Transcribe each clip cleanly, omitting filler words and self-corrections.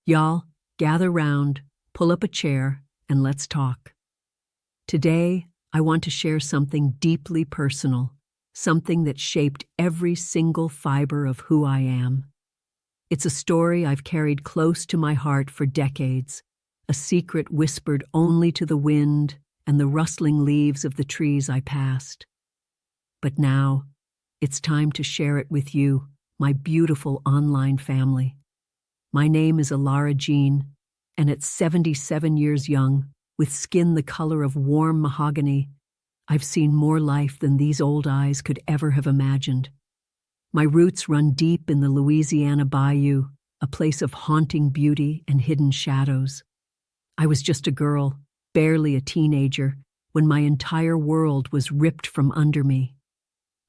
Y'all, gather round, pull up a chair, and let's talk. Today, I want to share something deeply personal, something that shaped every single fiber of who I am. It's a story I've carried close to my heart for decades, a secret whispered only to the wind and the rustling leaves of the trees I passed. But now, it's time to share it with you, my beautiful online family. My name is Alara Jean, and at 77 years young, with skin the color of warm mahogany, I've seen more life than these old eyes could ever have imagined. My roots run deep in the Louisiana bayou, a place of haunting beauty and hidden shadows. I was just a girl, barely a teenager, when my entire world was ripped from under me.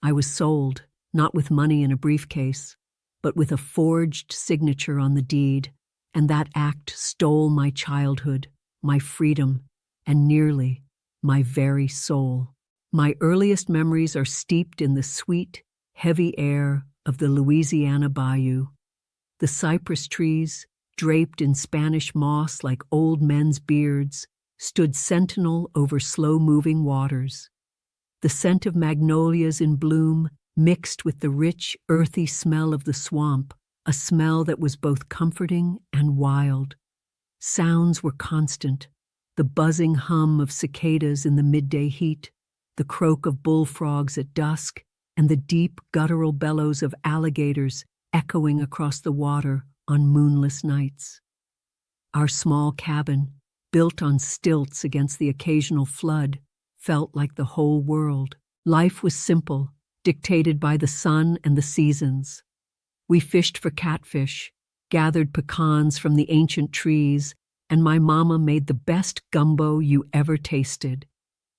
I was sold, not with money in a briefcase, but with a forged signature on the deed, and that act stole my childhood, my freedom, and nearly my very soul. My earliest memories are steeped in the sweet, heavy air of the Louisiana bayou. The cypress trees, draped in Spanish moss like old men's beards, stood sentinel over slow-moving waters. The scent of magnolias in bloom mixed with the rich, earthy smell of the swamp, a smell that was both comforting and wild. Sounds were constant, the buzzing hum of cicadas in the midday heat, the croak of bullfrogs at dusk, and the deep guttural bellows of alligators echoing across the water on moonless nights. Our small cabin, built on stilts against the occasional flood, felt like the whole world. Life was simple, dictated by the sun and the seasons. We fished for catfish, gathered pecans from the ancient trees, and my mama made the best gumbo you ever tasted.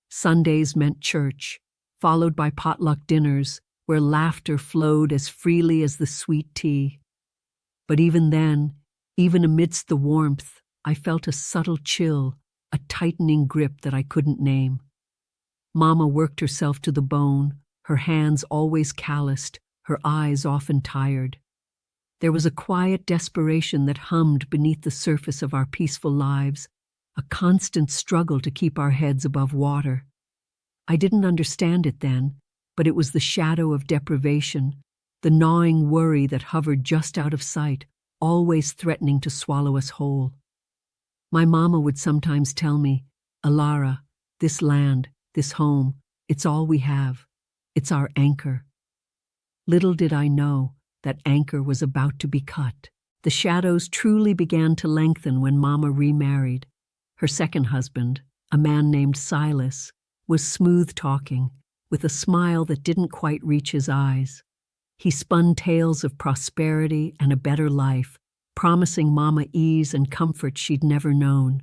Sundays meant church, followed by potluck dinners where laughter flowed as freely as the sweet tea. But even then, even amidst the warmth, I felt a subtle chill, a tightening grip that I couldn't name. Mama worked herself to the bone, her hands always calloused, her eyes often tired. There was a quiet desperation that hummed beneath the surface of our peaceful lives, a constant struggle to keep our heads above water. I didn't understand it then, but it was the shadow of deprivation, the gnawing worry that hovered just out of sight, always threatening to swallow us whole. My mama would sometimes tell me, "Alara, this land, this home, it's all we have. It's our anchor." Little did I know that anchor was about to be cut. The shadows truly began to lengthen when Mama remarried. Her second husband, a man named Silas, was smooth-talking, with a smile that didn't quite reach his eyes. He spun tales of prosperity and a better life, promising Mama ease and comfort she'd never known.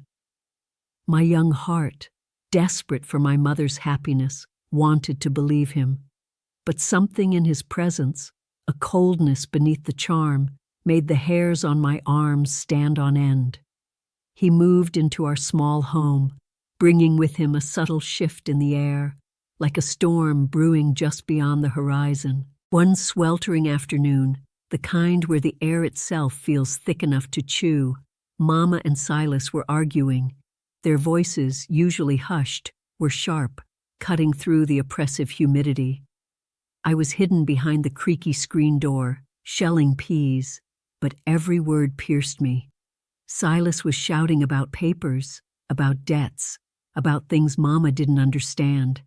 My young heart, desperate for my mother's happiness, wanted to believe him. But something in his presence, a coldness beneath the charm, made the hairs on my arms stand on end. He moved into our small home, bringing with him a subtle shift in the air, like a storm brewing just beyond the horizon. One sweltering afternoon, the kind where the air itself feels thick enough to chew, Mama and Silas were arguing. Their voices, usually hushed, were sharp, cutting through the oppressive humidity. I was hidden behind the creaky screen door, shelling peas, but every word pierced me. Silas was shouting about papers, about debts, about things Mama didn't understand.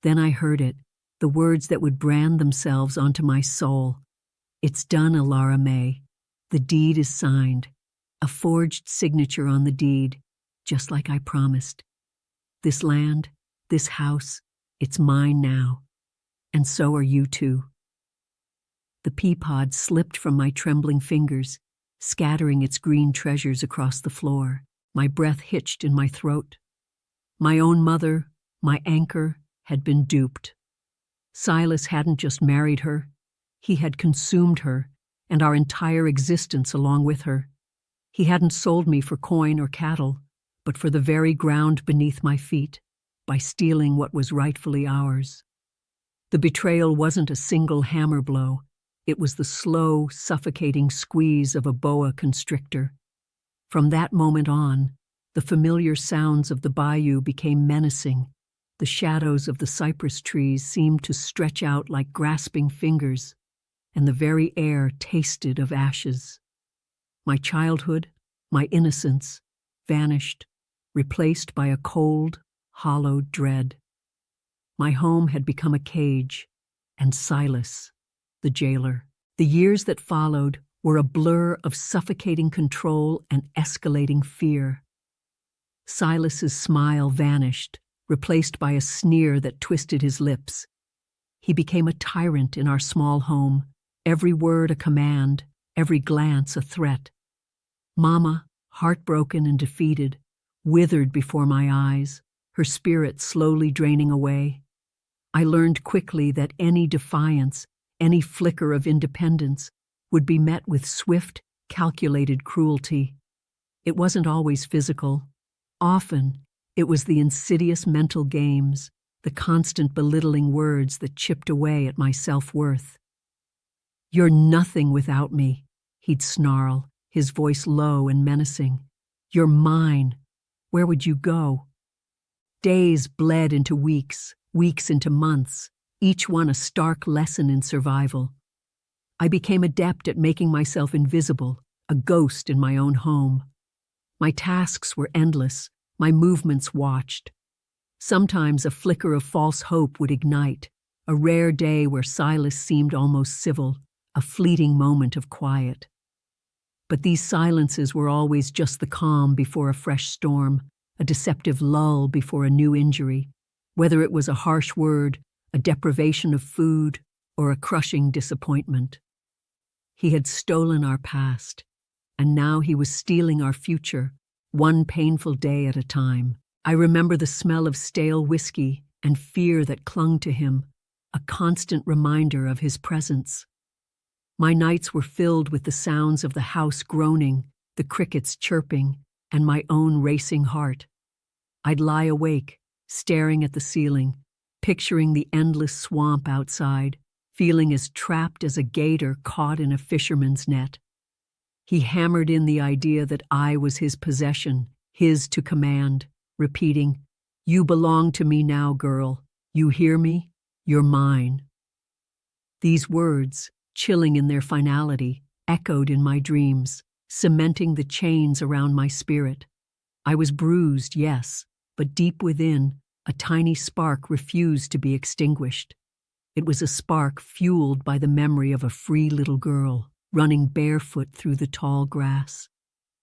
Then I heard it, the words that would brand themselves onto my soul. "It's done, Alara May. The deed is signed. A forged signature on the deed, just like I promised. This land, this house, it's mine now. And so are you too." The pea pod slipped from my trembling fingers, scattering its green treasures across the floor. My breath hitched in my throat. My own mother, my anchor, had been duped. Silas hadn't just married her, he had consumed her, and our entire existence along with her. He hadn't sold me for coin or cattle, but for the very ground beneath my feet, by stealing what was rightfully ours. The betrayal wasn't a single hammer blow. It was the slow, suffocating squeeze of a boa constrictor. From that moment on, the familiar sounds of the bayou became menacing. The shadows of the cypress trees seemed to stretch out like grasping fingers, and the very air tasted of ashes. My childhood, my innocence, vanished, replaced by a cold, hollow dread. My home had become a cage, and Silas, the jailer. The years that followed were a blur of suffocating control and escalating fear. Silas's smile vanished, replaced by a sneer that twisted his lips. He became a tyrant in our small home, every word a command, every glance a threat. Mama, heartbroken and defeated, withered before my eyes, her spirit slowly draining away. I learned quickly that any defiance, any flicker of independence, would be met with swift, calculated cruelty. It wasn't always physical. Often, it was the insidious mental games, the constant belittling words that chipped away at my self-worth. "You're nothing without me," he'd snarl, his voice low and menacing. "You're mine. Where would you go?" Days bled into weeks, weeks into months, each one a stark lesson in survival. I became adept at making myself invisible, a ghost in my own home. My tasks were endless, my movements watched. Sometimes a flicker of false hope would ignite, a rare day where Silas seemed almost civil, a fleeting moment of quiet. But these silences were always just the calm before a fresh storm, a deceptive lull before a new injury, whether it was a harsh word, a deprivation of food, or a crushing disappointment. He had stolen our past, and now he was stealing our future, one painful day at a time. I remember the smell of stale whiskey and fear that clung to him, a constant reminder of his presence. My nights were filled with the sounds of the house groaning, the crickets chirping, and my own racing heart. I'd lie awake, staring at the ceiling, picturing the endless swamp outside, feeling as trapped as a gator caught in a fisherman's net. He hammered in the idea that I was his possession, his to command, repeating, "You belong to me now, girl. You hear me? You're mine." These words, chilling in their finality, echoed in my dreams, cementing the chains around my spirit. I was bruised, yes, but deep within, a tiny spark refused to be extinguished. It was a spark fueled by the memory of a free little girl, running barefoot through the tall grass.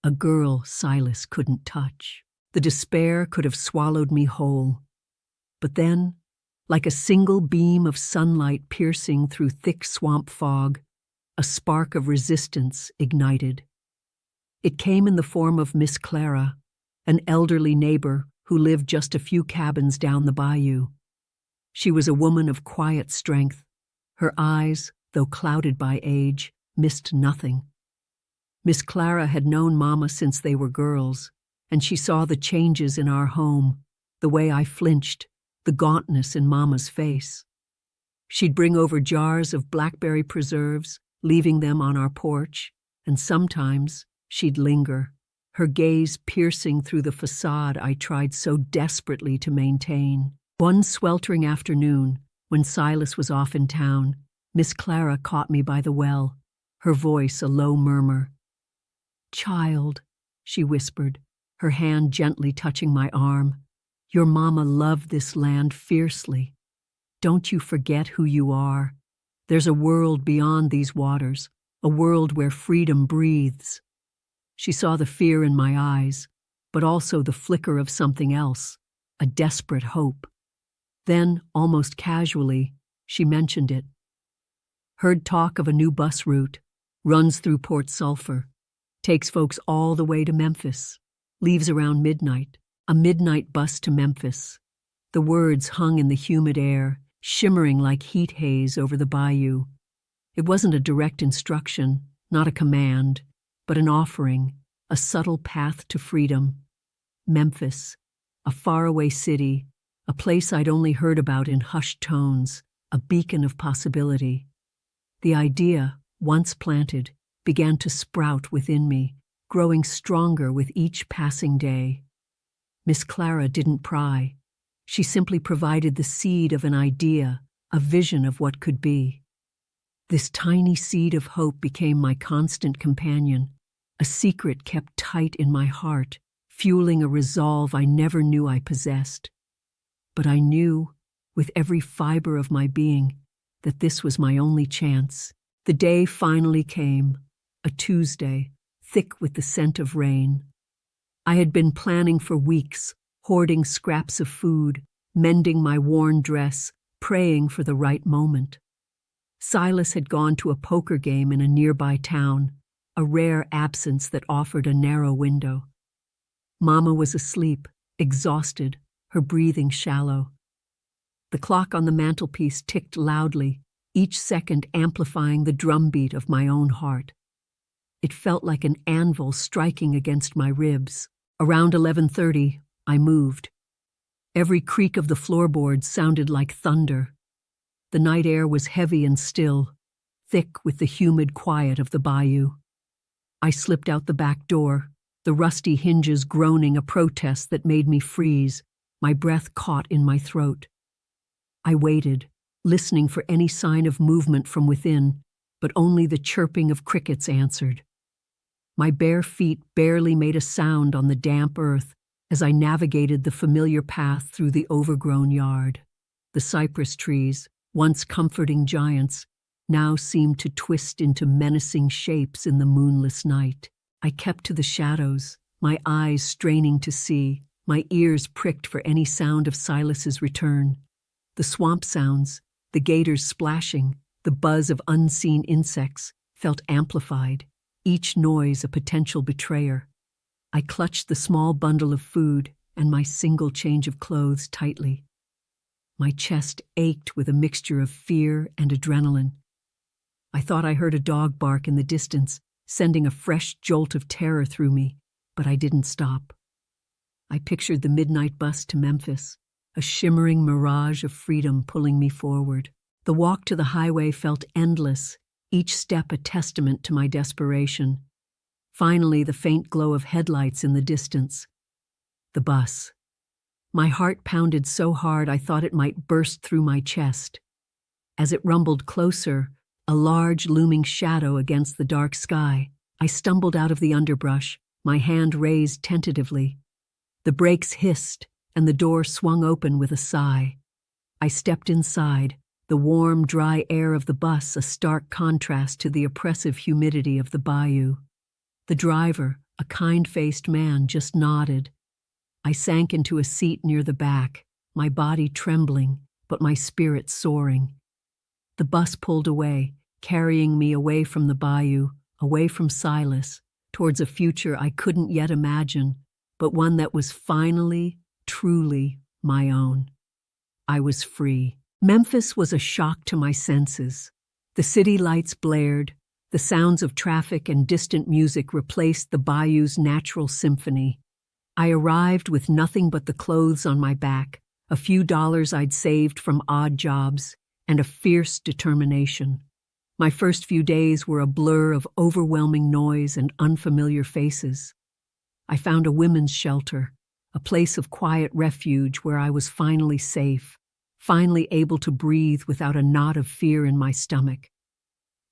A girl Silas couldn't touch. The despair could have swallowed me whole. But then, like a single beam of sunlight piercing through thick swamp fog, a spark of resistance ignited. It came in the form of Miss Clara, an elderly neighbor who lived just a few cabins down the bayou. She was a woman of quiet strength. Her eyes, though clouded by age, missed nothing. Miss Clara had known Mama since they were girls, and she saw the changes in our home, the way I flinched, the gauntness in Mama's face. She'd bring over jars of blackberry preserves, leaving them on our porch, and sometimes she'd linger, her gaze piercing through the facade I tried so desperately to maintain. One sweltering afternoon, when Silas was off in town, Miss Clara caught me by the well, her voice a low murmur. "Child," she whispered, her hand gently touching my arm, "your Mama loved this land fiercely. Don't you forget who you are. There's a world beyond these waters, a world where freedom breathes." She saw the fear in my eyes, but also the flicker of something else, a desperate hope. Then, almost casually, she mentioned it. "Heard talk of a new bus route, runs through Port Sulphur, takes folks all the way to Memphis, leaves around midnight, a midnight bus to Memphis." The words hung in the humid air, shimmering like heat haze over the bayou. It wasn't a direct instruction, not a command, but an offering, a subtle path to freedom. Memphis, a faraway city, a place I'd only heard about in hushed tones, a beacon of possibility. The idea, once planted, began to sprout within me, growing stronger with each passing day. Miss Clara didn't pry. She simply provided the seed of an idea, a vision of what could be. This tiny seed of hope became my constant companion, a secret kept tight in my heart, fueling a resolve I never knew I possessed. But I knew, with every fiber of my being, that this was my only chance. The day finally came, a Tuesday, thick with the scent of rain. I had been planning for weeks, hoarding scraps of food, mending my worn dress, praying for the right moment. Silas had gone to a poker game in a nearby town, a rare absence that offered a narrow window. Mama was asleep, exhausted, her breathing shallow. The clock on the mantelpiece ticked loudly, each second amplifying the drumbeat of my own heart. It felt like an anvil striking against my ribs. Around 11:30, I moved. Every creak of the floorboards sounded like thunder. The night air was heavy and still, thick with the humid quiet of the bayou. I slipped out the back door, the rusty hinges groaning a protest that made me freeze, my breath caught in my throat. I waited, listening for any sign of movement from within, but only the chirping of crickets answered. My bare feet barely made a sound on the damp earth as I navigated the familiar path through the overgrown yard. The cypress trees, once comforting giants, now seemed to twist into menacing shapes in the moonless night. I kept to the shadows, my eyes straining to see, my ears pricked for any sound of Silas's return. The swamp sounds, the gators splashing, the buzz of unseen insects felt amplified, each noise a potential betrayer. I clutched the small bundle of food and my single change of clothes tightly. My chest ached with a mixture of fear and adrenaline. I thought I heard a dog bark in the distance, sending a fresh jolt of terror through me, but I didn't stop. I pictured the midnight bus to Memphis, a shimmering mirage of freedom pulling me forward. The walk to the highway felt endless, each step a testament to my desperation. Finally, the faint glow of headlights in the distance. The bus. My heart pounded so hard I thought it might burst through my chest. As it rumbled closer, a large looming shadow against the dark sky, I stumbled out of the underbrush, my hand raised tentatively. The brakes hissed, and the door swung open with a sigh. I stepped inside, the warm, dry air of the bus a stark contrast to the oppressive humidity of the bayou. The driver, a kind-faced man, just nodded. I sank into a seat near the back, my body trembling, but my spirit soaring. The bus pulled away, carrying me away from the bayou, away from Silas, towards a future I couldn't yet imagine, but one that was finally, truly my own. I was free. Memphis was a shock to my senses. The city lights blared, the sounds of traffic and distant music replaced the bayou's natural symphony. I arrived with nothing but the clothes on my back, a few dollars I'd saved from odd jobs, and a fierce determination. My first few days were a blur of overwhelming noise and unfamiliar faces. I found a women's shelter, a place of quiet refuge where I was finally safe, finally able to breathe without a knot of fear in my stomach.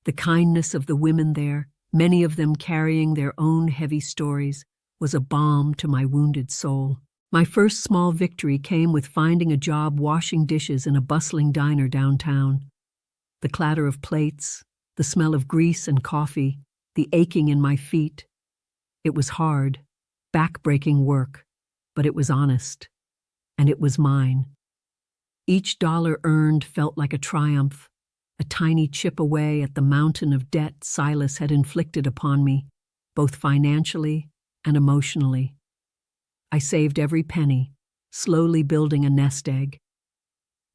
The kindness of the women there, many of them carrying their own heavy stories, was a balm to my wounded soul. My first small victory came with finding a job washing dishes in a bustling diner downtown. The clatter of plates, the smell of grease and coffee, the aching in my feet. It was hard, back-breaking work, but it was honest, and it was mine. Each dollar earned felt like a triumph, a tiny chip away at the mountain of debt Silas had inflicted upon me, both financially and emotionally. I saved every penny, slowly building a nest egg.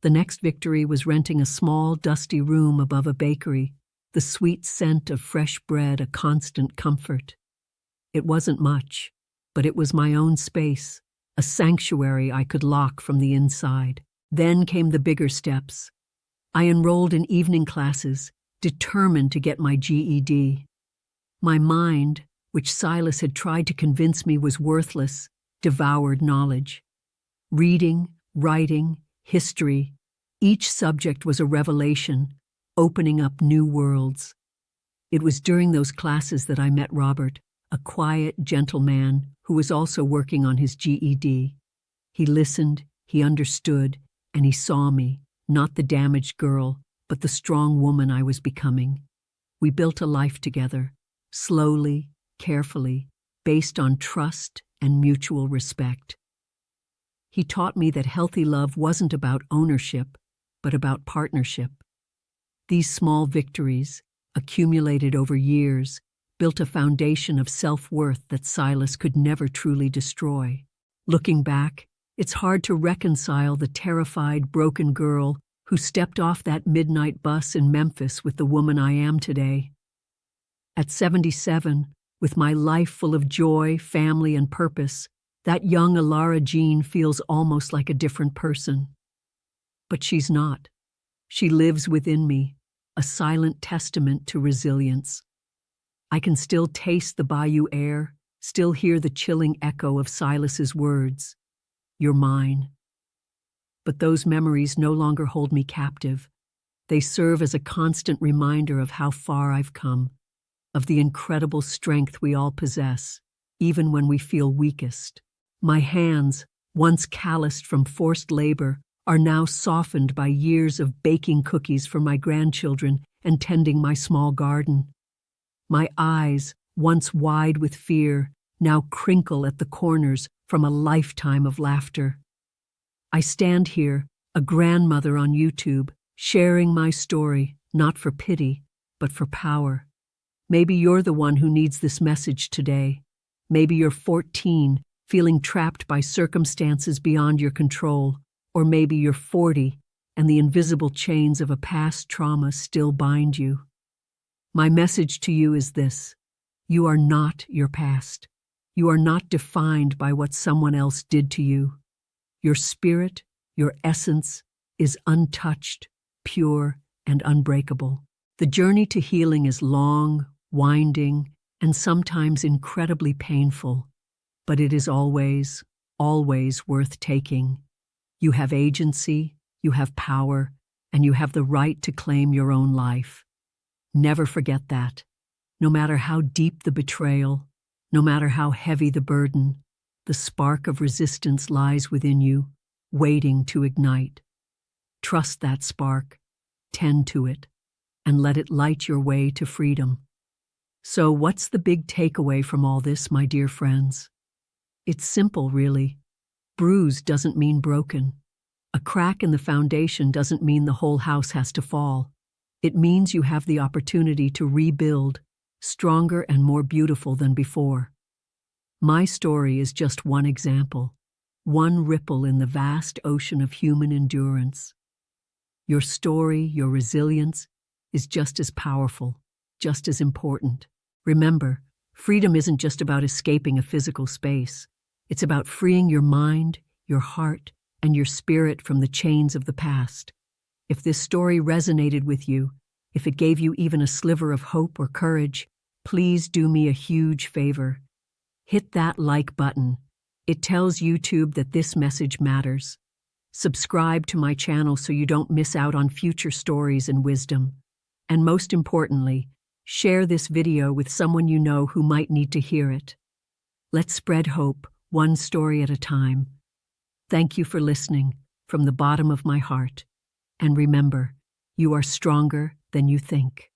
The next victory was renting a small, dusty room above a bakery, the sweet scent of fresh bread a constant comfort. It wasn't much, but it was my own space, a sanctuary I could lock from the inside. Then came the bigger steps. I enrolled in evening classes, determined to get my GED. My mind, which Silas had tried to convince me was worthless, devoured knowledge. Reading, writing, history, each subject was a revelation, opening up new worlds. It was during those classes that I met Robert, a quiet, gentle man who was also working on his GED. He listened, he understood, and he saw me, not the damaged girl, but the strong woman I was becoming. We built a life together, slowly, carefully, based on trust and mutual respect. He taught me that healthy love wasn't about ownership, but about partnership. These small victories, accumulated over years, built a foundation of self-worth that Silas could never truly destroy. Looking back, it's hard to reconcile the terrified, broken girl who stepped off that midnight bus in Memphis with the woman I am today. At 77, with my life full of joy, family, and purpose, that young Alara Jean feels almost like a different person. But she's not. She lives within me, a silent testament to resilience. I can still taste the bayou air, still hear the chilling echo of Silas's words, "You're mine." But those memories no longer hold me captive. They serve as a constant reminder of how far I've come, of the incredible strength we all possess, even when we feel weakest. My hands, once calloused from forced labor, are now softened by years of baking cookies for my grandchildren and tending my small garden. My eyes, once wide with fear, now crinkle at the corners from a lifetime of laughter. I stand here, a grandmother on YouTube, sharing my story, not for pity, but for power. Maybe you're the one who needs this message today. Maybe you're 14, feeling trapped by circumstances beyond your control. Or maybe you're 40, and the invisible chains of a past trauma still bind you. My message to you is this: you are not your past. You are not defined by what someone else did to you. Your spirit, your essence, is untouched, pure, and unbreakable. The journey to healing is long, winding, and sometimes incredibly painful, but it is always, always worth taking. You have agency, you have power, and you have the right to claim your own life. Never forget that. No matter how deep the betrayal, no matter how heavy the burden, the spark of resistance lies within you, waiting to ignite. Trust that spark, tend to it, and let it light your way to freedom. So what's the big takeaway from all this, my dear friends? It's simple, really. Bruised doesn't mean broken. A crack in the foundation doesn't mean the whole house has to fall. It means you have the opportunity to rebuild, stronger and more beautiful than before. My story is just one example, one ripple in the vast ocean of human endurance. Your story, your resilience, is just as powerful, just as important. Remember, freedom isn't just about escaping a physical space. It's about freeing your mind, your heart, and your spirit from the chains of the past. If this story resonated with you, if it gave you even a sliver of hope or courage, please do me a huge favor. Hit that like button. It tells YouTube that this message matters. Subscribe to my channel so you don't miss out on future stories and wisdom. And most importantly, share this video with someone you know who might need to hear it. Let's spread hope, one story at a time. Thank you for listening from the bottom of my heart. And remember, you are stronger than you think.